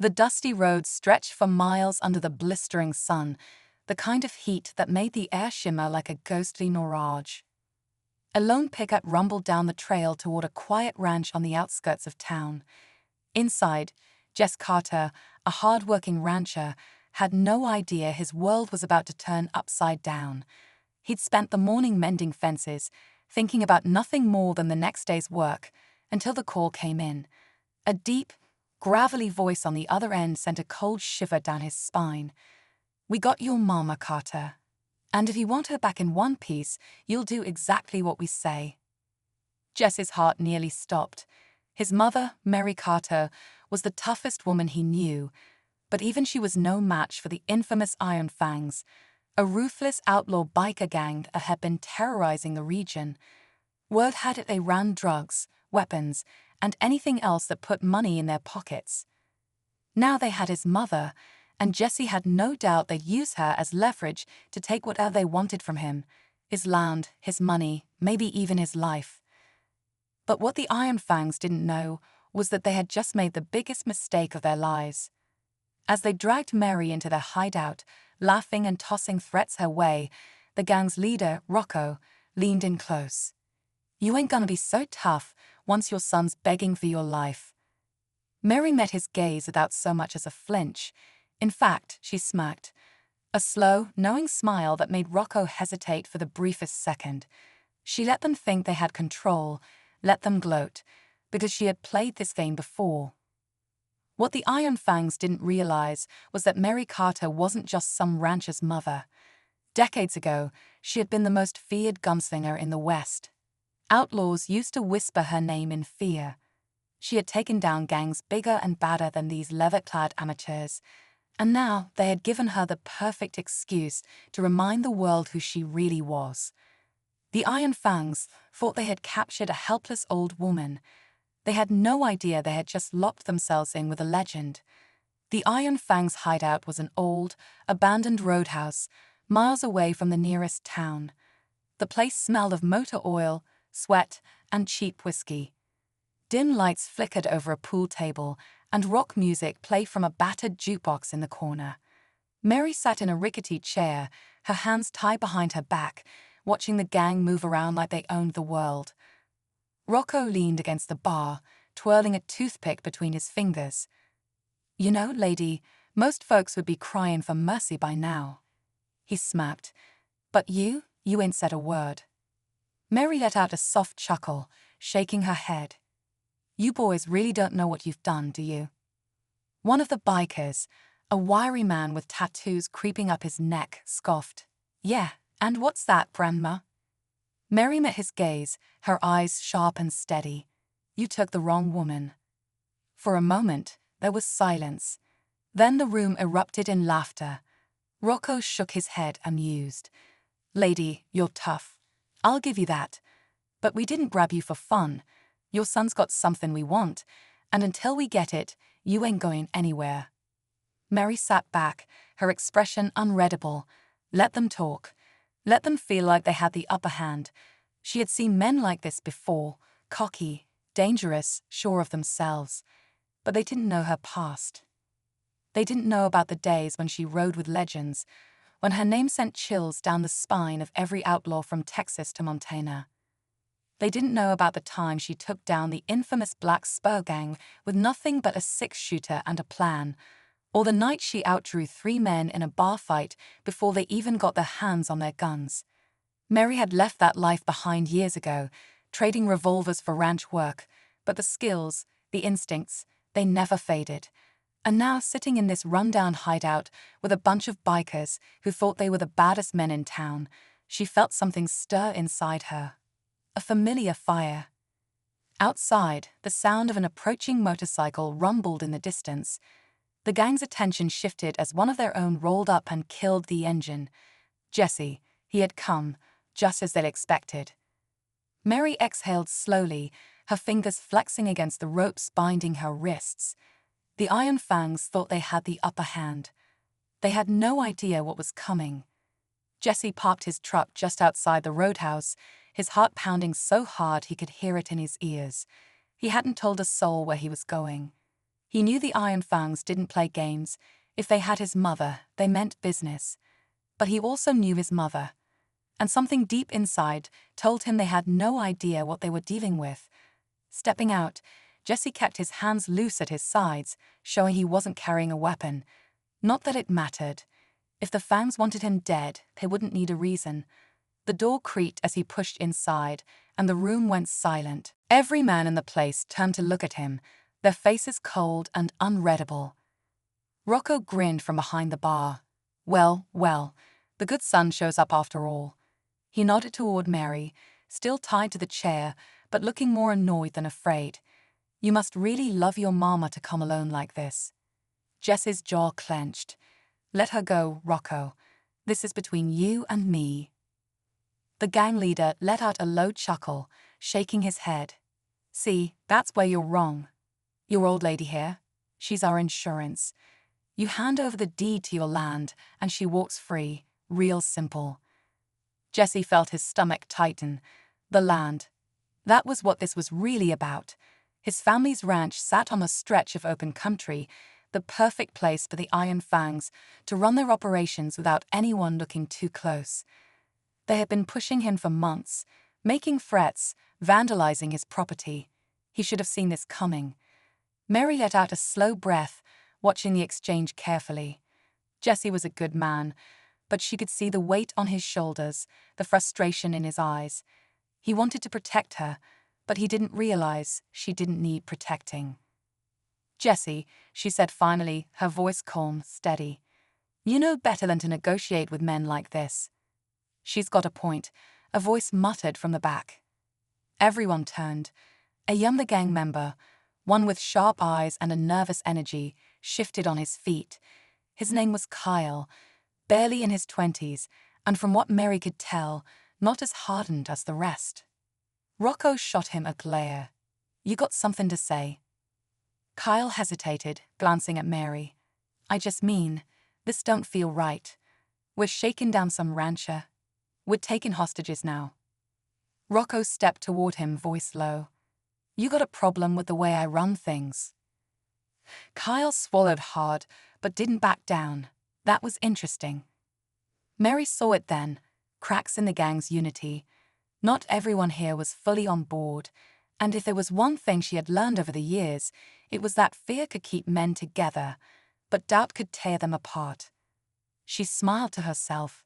The dusty roads stretched for miles under the blistering sun, the kind of heat that made the air shimmer like a ghostly mirage. A lone pickup rumbled down the trail toward a quiet ranch on the outskirts of town. Inside, Jess Carter, a hard-working rancher, had no idea his world was about to turn upside down. He'd spent the morning mending fences, thinking about nothing more than the next day's work, until the call came in. A deep, gravelly voice on the other end sent a cold shiver down his spine. "We got your mama, Carter. And if you want her back in one piece, you'll do exactly what we say." Jess's heart nearly stopped. His mother, Mary Carter, was the toughest woman he knew, but even she was no match for the infamous Iron Fangs, a ruthless outlaw biker gang that had been terrorizing the region. Word had it they ran drugs, weapons, and anything else that put money in their pockets. Now they had his mother, and Jesse had no doubt they'd use her as leverage to take whatever they wanted from him: his land, his money, maybe even his life. But what the Iron Fangs didn't know was that they had just made the biggest mistake of their lives. As they dragged Mary into their hideout, laughing and tossing threats her way, the gang's leader, Rocco, leaned in close. "You ain't gonna be so tough once your son's begging for your life." Mary met his gaze without so much as a flinch. In fact, she smirked, a slow, knowing smile that made Rocco hesitate for the briefest second. She let them think they had control, let them gloat, because she had played this game before. What the Iron Fangs didn't realize was that Mary Carter wasn't just some rancher's mother. Decades ago, she had been the most feared gunslinger in the West. Outlaws used to whisper her name in fear. She had taken down gangs bigger and badder than these leather-clad amateurs, and now they had given her the perfect excuse to remind the world who she really was. The Iron Fangs thought they had captured a helpless old woman. They had no idea they had just locked themselves in with a legend. The Iron Fangs' hideout was an old, abandoned roadhouse, miles away from the nearest town. The place smelled of motor oil, sweat, and cheap whiskey. Dim lights flickered over a pool table, and rock music played from a battered jukebox in the corner. Mary sat in a rickety chair, her hands tied behind her back, watching the gang move around like they owned the world. Rocco leaned against the bar, twirling a toothpick between his fingers. "You know, lady, most folks would be crying for mercy by now." He snapped. "But you ain't said a word." Mary let out a soft chuckle, shaking her head. "You boys really don't know what you've done, do you?" One of the bikers, a wiry man with tattoos creeping up his neck, scoffed. "Yeah, and what's that, Grandma?" Mary met his gaze, her eyes sharp and steady. "You took the wrong woman." For a moment, there was silence. Then the room erupted in laughter. Rocco shook his head, amused. "Lady, you're tough. I'll give you that. But we didn't grab you for fun. Your son's got something we want, and until we get it, you ain't going anywhere." Mary sat back, her expression unreadable. Let them talk. Let them feel like they had the upper hand. She had seen men like this before, cocky, dangerous, sure of themselves. But they didn't know her past. They didn't know about the days when she rode with legends, when her name sent chills down the spine of every outlaw from Texas to Montana. They didn't know about the time she took down the infamous Black Spur Gang with nothing but a six-shooter and a plan, or the night she outdrew 3 men in a bar fight before they even got their hands on their guns. Mary had left that life behind years ago, trading revolvers for ranch work, but the skills, the instincts, they never faded. And now, sitting in this rundown hideout with a bunch of bikers who thought they were the baddest men in town, she felt something stir inside her. A familiar fire. Outside, the sound of an approaching motorcycle rumbled in the distance. The gang's attention shifted as one of their own rolled up and killed the engine. Jesse, he had come, just as they'd expected. Mary exhaled slowly, her fingers flexing against the ropes binding her wrists. The Iron Fangs thought they had the upper hand. They had no idea what was coming. Jesse parked his truck just outside the roadhouse, his heart pounding so hard he could hear it in his ears. He hadn't told a soul where he was going. He knew the Iron Fangs didn't play games. If they had his mother, they meant business. But he also knew his mother. And something deep inside told him they had no idea what they were dealing with. Stepping out, Jesse kept his hands loose at his sides, showing he wasn't carrying a weapon. Not that it mattered. If the Fangs wanted him dead, they wouldn't need a reason. The door creaked as he pushed inside, and the room went silent. Every man in the place turned to look at him, their faces cold and unreadable. Rocco grinned from behind the bar. Well, the good son shows up after all. He nodded toward Mary, still tied to the chair, but looking more annoyed than afraid. You must really love your mama to come alone like this. Jess's jaw clenched. Let her go, Rocco. This is between you and me. The gang leader let out a low chuckle, shaking his head. See, that's where you're wrong. Your old lady here, she's our insurance. You hand over the deed to your land, and she walks free. Real simple. Jesse felt his stomach tighten. The land. That was what this was really about. His family's ranch sat on a stretch of open country, the perfect place for the Iron Fangs to run their operations without anyone looking too close. They had been pushing him for months, making threats, vandalizing his property. He should have seen this coming. Mary let out a slow breath, watching the exchange carefully. Jesse was a good man, but she could see the weight on his shoulders, the frustration in his eyes. He wanted to protect her, but he didn't realize she didn't need protecting. Jesse, she said finally, her voice calm, steady. You know better than to negotiate with men like this. She's got a point, a voice muttered from the back. Everyone turned. A younger gang member, one with sharp eyes and a nervous energy, shifted on his feet. His name was Kyle, barely in his 20s, and from what Mary could tell, not as hardened as the rest. Rocco shot him a glare. You got something to say? Kyle hesitated, glancing at Mary. I just mean, this don't feel right. We're shaking down some rancher. We're taking hostages now. Rocco stepped toward him, voice low. You got a problem with the way I run things. Kyle swallowed hard, but didn't back down. That was interesting. Mary saw it then, cracks in the gang's unity. Not everyone here was fully on board, and if there was one thing she had learned over the years, it was that fear could keep men together, but doubt could tear them apart. She smiled to herself.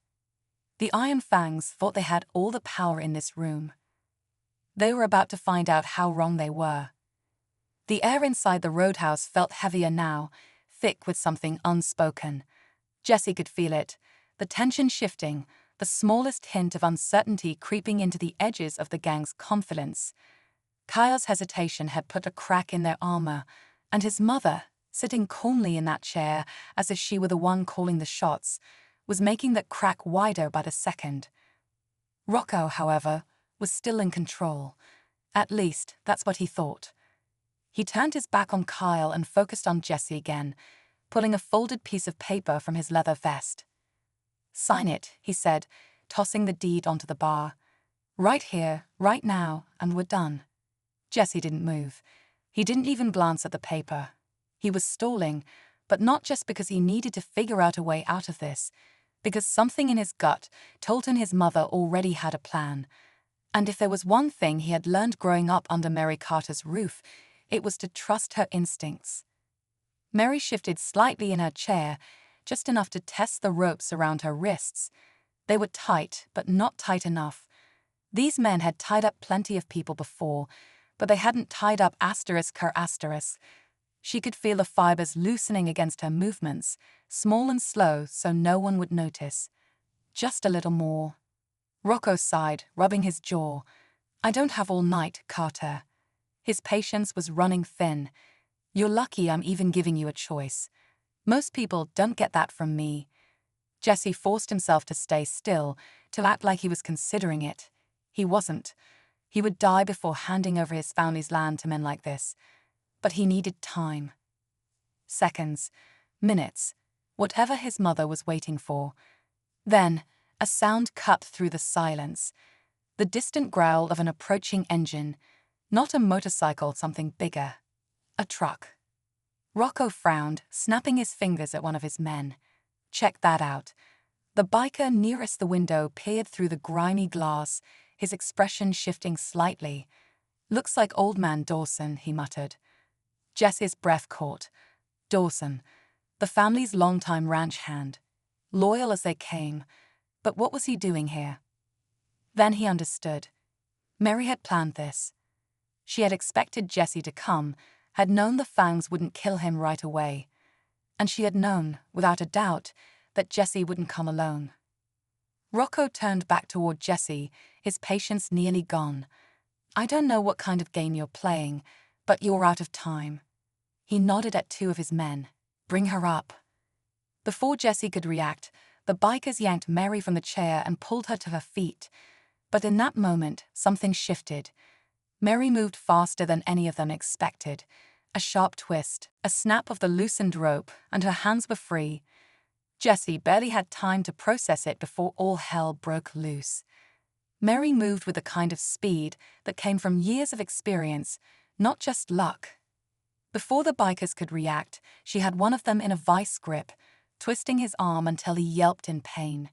The Iron Fangs thought they had all the power in this room. They were about to find out how wrong they were. The air inside the roadhouse felt heavier now, thick with something unspoken. Jesse could feel it, the tension shifting, the smallest hint of uncertainty creeping into the edges of the gang's confidence. Kyle's hesitation had put a crack in their armor, and his mother, sitting calmly in that chair as if she were the one calling the shots, was making that crack wider by the second. Rocco, however, was still in control. At least, that's what he thought. He turned his back on Kyle and focused on Jesse again, pulling a folded piece of paper from his leather vest. Sign it, he said, tossing the deed onto the bar. Right here, right now, and we're done. Jesse didn't move. He didn't even glance at the paper. He was stalling, but not just because he needed to figure out a way out of this, because something in his gut told him his mother already had a plan. And if there was one thing he had learned growing up under Mary Carter's roof, it was to trust her instincts. Mary shifted slightly in her chair, just enough to test the ropes around her wrists. They were tight, but not tight enough. These men had tied up plenty of people before, but they hadn't tied up her asterisk. She could feel the fibers loosening against her movements, small and slow so no one would notice. Just a little more. Rocco sighed, rubbing his jaw. I don't have all night, Carter. His patience was running thin. You're lucky I'm even giving you a choice. Most people don't get that from me. Jesse forced himself to stay still, to act like he was considering it. He wasn't. He would die before handing over his family's land to men like this. But he needed time. Seconds, minutes, whatever his mother was waiting for. Then, a sound cut through the silence. The distant growl of an approaching engine. Not a motorcycle, something bigger. A truck. Rocco frowned, snapping his fingers at one of his men. Check that out. The biker nearest the window peered through the grimy glass, his expression shifting slightly. Looks like old man Dawson, he muttered. Jesse's breath caught. Dawson, the family's longtime ranch hand. Loyal as they came. But what was he doing here? Then he understood. Mary had planned this. She had expected Jesse to come, had known the fangs wouldn't kill him right away. And she had known, without a doubt, that Jesse wouldn't come alone. Rocco turned back toward Jesse, his patience nearly gone. I don't know what kind of game you're playing, but you're out of time. He nodded at two of his men. Bring her up. Before Jesse could react, the bikers yanked Mary from the chair and pulled her to her feet. But in that moment, something shifted. Mary moved faster than any of them expected. A sharp twist, a snap of the loosened rope, and her hands were free. Jesse barely had time to process it before all hell broke loose. Mary moved with the kind of speed that came from years of experience, not just luck. Before the bikers could react, she had one of them in a vice grip, twisting his arm until he yelped in pain.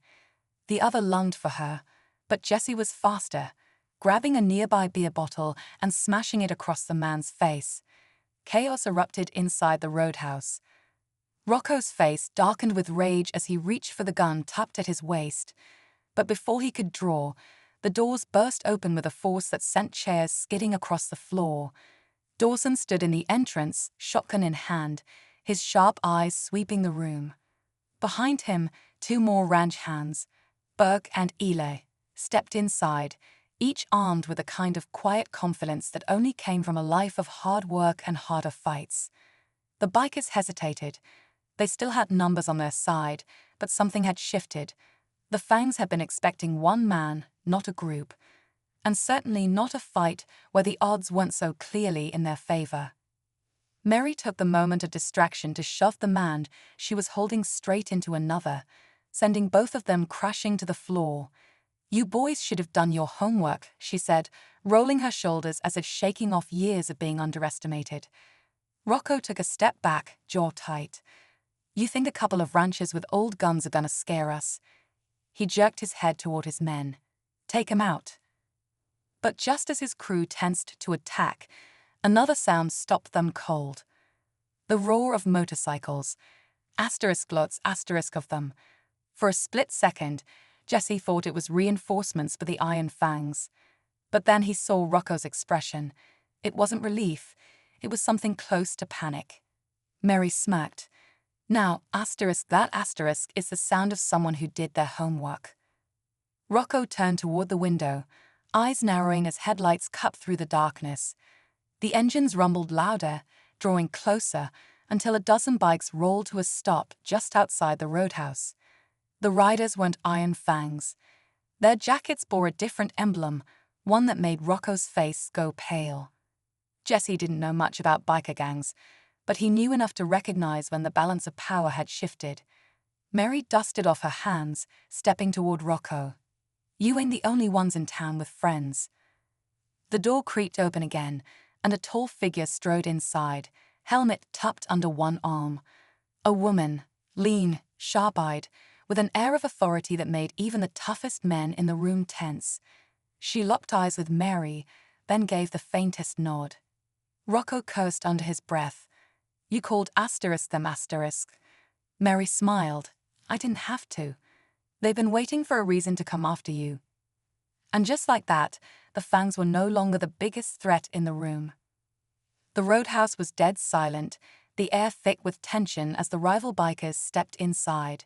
The other lunged for her, but Jesse was faster, grabbing a nearby beer bottle and smashing it across the man's face. Chaos erupted inside the roadhouse. Rocco's face darkened with rage as he reached for the gun tucked at his waist. But before he could draw, the doors burst open with a force that sent chairs skidding across the floor. Dawson stood in the entrance, shotgun in hand, his sharp eyes sweeping the room. Behind him, two more ranch hands, Burke and Eli, stepped inside, each armed with a kind of quiet confidence that only came from a life of hard work and harder fights. The bikers hesitated. They still had numbers on their side, but something had shifted. The fangs had been expecting one man, not a group, and certainly not a fight where the odds weren't so clearly in their favor. Mary took the moment of distraction to shove the man she was holding straight into another, sending both of them crashing to the floor. You boys should have done your homework, she said, rolling her shoulders as if shaking off years of being underestimated. Rocco took a step back, jaw tight. You think a couple of ranchers with old guns are gonna scare us? He jerked his head toward his men. Take him out. But just as his crew tensed to attack, another sound stopped them cold. The roar of motorcycles. Lots of them. For a split second, Jesse thought it was reinforcements for the Iron Fangs. But then he saw Rocco's expression. It wasn't relief. It was something close to panic. Mary smirked. Now, that is the sound of someone who did their homework. Rocco turned toward the window, eyes narrowing as headlights cut through the darkness. The engines rumbled louder, drawing closer, until a dozen bikes rolled to a stop just outside the roadhouse. The riders weren't Iron Fangs. Their jackets bore a different emblem, one that made Rocco's face go pale. Jesse didn't know much about biker gangs, but he knew enough to recognize when the balance of power had shifted. Mary dusted off her hands, stepping toward Rocco. You ain't the only ones in town with friends. The door creaked open again, and a tall figure strode inside, helmet tucked under one arm. A woman, lean, sharp-eyed, with an air of authority that made even the toughest men in the room tense. She locked eyes with Mary, then gave the faintest nod. Rocco cursed under his breath. You called them asterisk. Mary smiled. I didn't have to. They've been waiting for a reason to come after you. And just like that, the fangs were no longer the biggest threat in the room. The roadhouse was dead silent, the air thick with tension as the rival bikers stepped inside.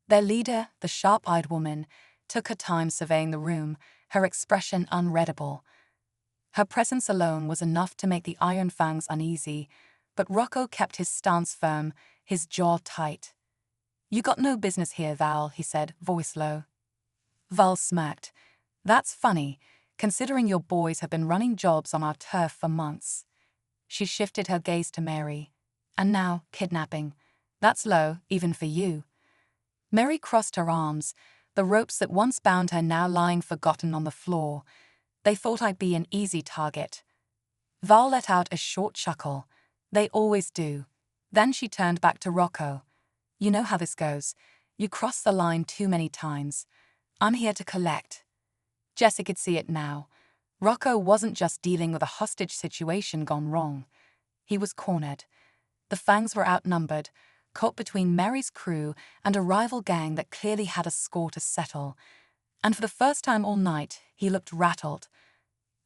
Their leader, the sharp-eyed woman, took her time surveying the room, her expression unreadable. Her presence alone was enough to make the Iron Fangs uneasy, but Rocco kept his stance firm, his jaw tight. You got no business here, Val, he said, voice low. Val smirked. That's funny, considering your boys have been running jobs on our turf for months. She shifted her gaze to Mary. And now, kidnapping. That's low, even for you. Mary crossed her arms, the ropes that once bound her now lying forgotten on the floor. They thought I'd be an easy target. Val let out a short chuckle. They always do. Then she turned back to Rocco. "You know how this goes. You cross the line too many times. I'm here to collect." Jesse could see it now. Rocco wasn't just dealing with a hostage situation gone wrong. He was cornered. The Fangs were outnumbered, caught between Mary's crew and a rival gang that clearly had a score to settle. And for the first time all night, he looked rattled.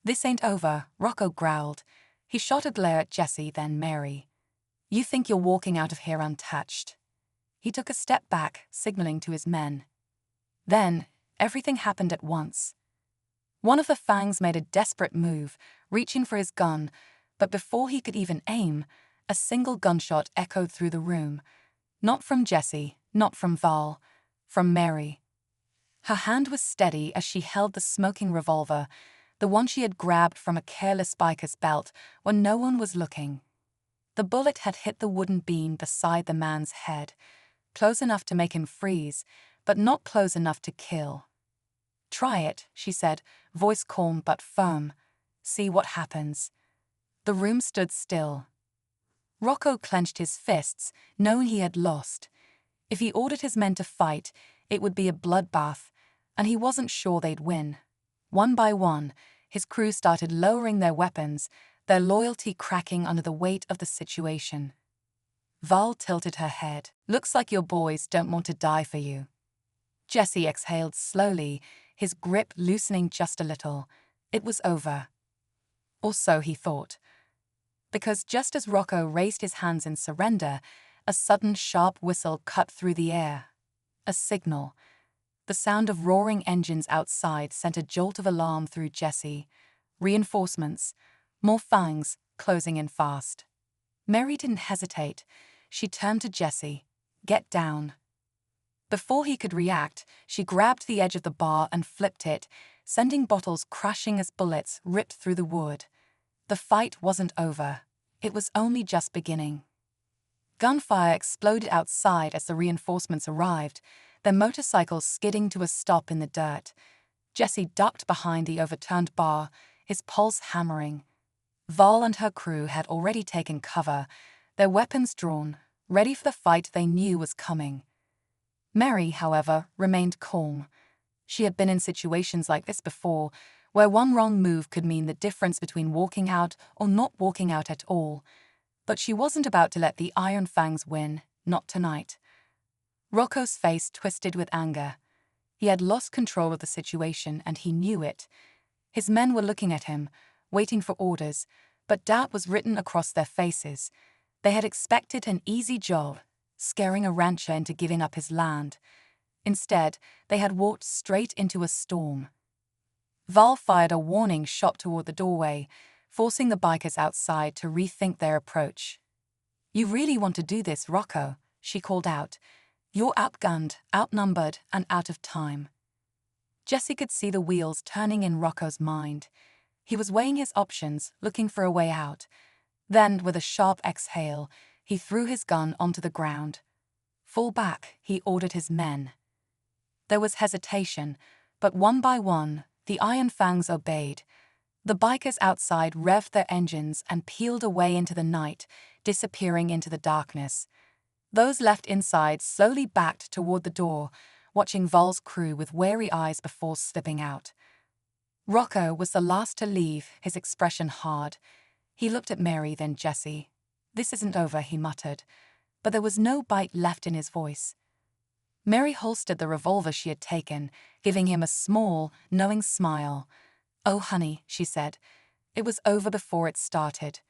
"This ain't over," Rocco growled. He shot a glare at Jesse, then Mary. "You think you're walking out of here untouched?" He took a step back, signaling to his men. Then, everything happened at once. One of the Fangs made a desperate move, reaching for his gun, but before he could even aim, a single gunshot echoed through the room. Not from Jesse, not from Val, from Mary. Her hand was steady as she held the smoking revolver, the one she had grabbed from a careless biker's belt when no one was looking. The bullet had hit the wooden beam beside the man's head, close enough to make him freeze, but not close enough to kill. "Try it," she said, voice calm but firm. "See what happens." The room stood still. Rocco clenched his fists, knowing he had lost. If he ordered his men to fight, it would be a bloodbath, and he wasn't sure they'd win. One by one, his crew started lowering their weapons, their loyalty cracking under the weight of the situation. Val tilted her head. "Looks like your boys don't want to die for you." Jesse exhaled slowly, his grip loosening just a little. It was over. Or so he thought. Because just as Rocco raised his hands in surrender, a sudden sharp whistle cut through the air. A signal. The sound of roaring engines outside sent a jolt of alarm through Jesse. Reinforcements. More Fangs, closing in fast. Mary didn't hesitate. She turned to Jesse. "Get down." Before he could react, she grabbed the edge of the bar and flipped it, sending bottles crashing as bullets ripped through the wood. The fight wasn't over. It was only just beginning. Gunfire exploded outside as the reinforcements arrived, their motorcycles skidding to a stop in the dirt. Jesse ducked behind the overturned bar, his pulse hammering. Val and her crew had already taken cover, their weapons drawn, ready for the fight they knew was coming. Mary, however, remained calm. She had been in situations like this before, where one wrong move could mean the difference between walking out or not walking out at all. But she wasn't about to let the Iron Fangs win, not tonight. Rocco's face twisted with anger. He had lost control of the situation, and he knew it. His men were looking at him, waiting for orders, but doubt was written across their faces. They had expected an easy job, scaring a rancher into giving up his land. Instead, they had walked straight into a storm. Val fired a warning shot toward the doorway, forcing the bikers outside to rethink their approach. "You really want to do this, Rocco," she called out. "You're outgunned, outnumbered, and out of time." Jesse could see the wheels turning in Rocco's mind. He was weighing his options, looking for a way out. Then, with a sharp exhale, he threw his gun onto the ground. "Fall back," he ordered his men. There was hesitation, but one by one, the Iron Fangs obeyed. The bikers outside revved their engines and peeled away into the night, disappearing into the darkness. Those left inside slowly backed toward the door, watching Val's crew with wary eyes before slipping out. Rocco was the last to leave, his expression hard. He looked at Mary, then Jesse. "This isn't over," he muttered, but there was no bite left in his voice. Mary holstered the revolver she had taken, giving him a small, knowing smile. "Oh, honey," she said. It was over before it started.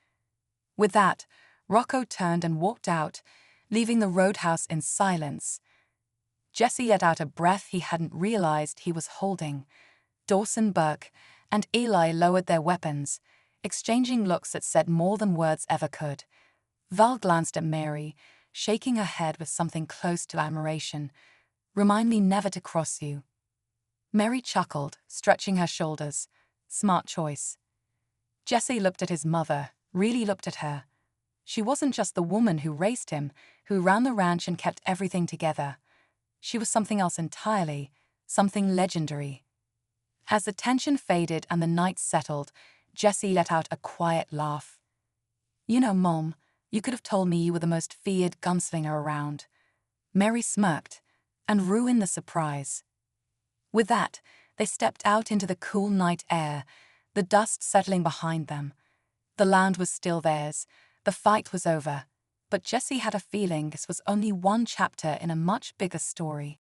With that, Rocco turned and walked out, leaving the roadhouse in silence. Jesse let out a breath he hadn't realized he was holding. Dawson, Burke, and Eli lowered their weapons, exchanging looks that said more than words ever could. Val glanced at Mary, shaking her head with something close to admiration. "Remind me never to cross you." Mary chuckled, stretching her shoulders. "Smart choice." Jesse looked at his mother, really looked at her. She wasn't just the woman who raised him, who ran the ranch and kept everything together. She was something else entirely, something legendary. As the tension faded and the night settled, Jesse let out a quiet laugh. "You know, Mom, You could have told me you were the most feared gunslinger around." Mary smirked and ruined the surprise. With that, they stepped out into the cool night air, the dust settling behind them. The land was still theirs, the fight was over, but Jessie had a feeling this was only one chapter in a much bigger story.